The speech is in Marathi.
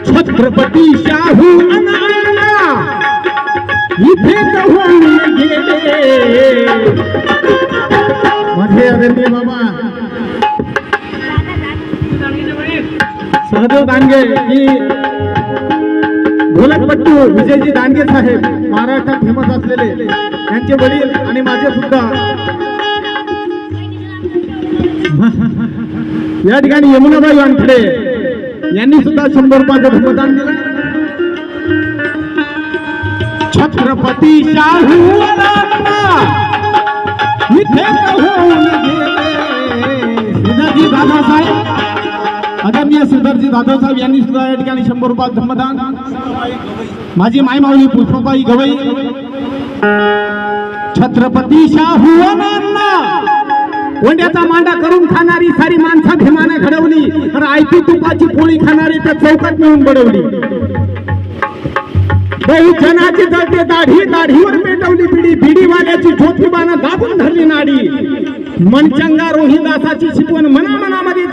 छत्रपती शाहू अण्णा इथेच होऊन गेले माझे आदरणीय बाबा सहदेव दांडगे की ढोलकपट्टू विजयजी दांडगे साहेब महाराष्ट्रात फेमस असलेले त्यांचे वडील आणि माझे सुद्धा या ठिकाणी यमुनाबाई वानखडे यांनी सुद्धा 100 रुपयाचं मतदान दिलं. छत्रपती शाहू सिद्धार्थजी दादासाहेब आदरणीय सिद्धार्थजी दादासाहेब यांनी सुद्धा या ठिकाणी 100 रुपयाचं मतदान. माझी मायमाऊली पुष्पाबाई गवई छत्रपती शाहू अण्णा वंड्याचा मांडा करून खाणारी सारी माणसं भिमाने घडवली तर आयती तुपाची पोळी खाणारी त्या चौकात मिळून बडवली. बहुजनाची जळते दाढी दाढीवर पेटवली बिडी बिडीवाल्याची ज्योतिबानं दाबून धरली नाडी. मनचंगा रोहिदासाची शिकवण मनामनामध्ये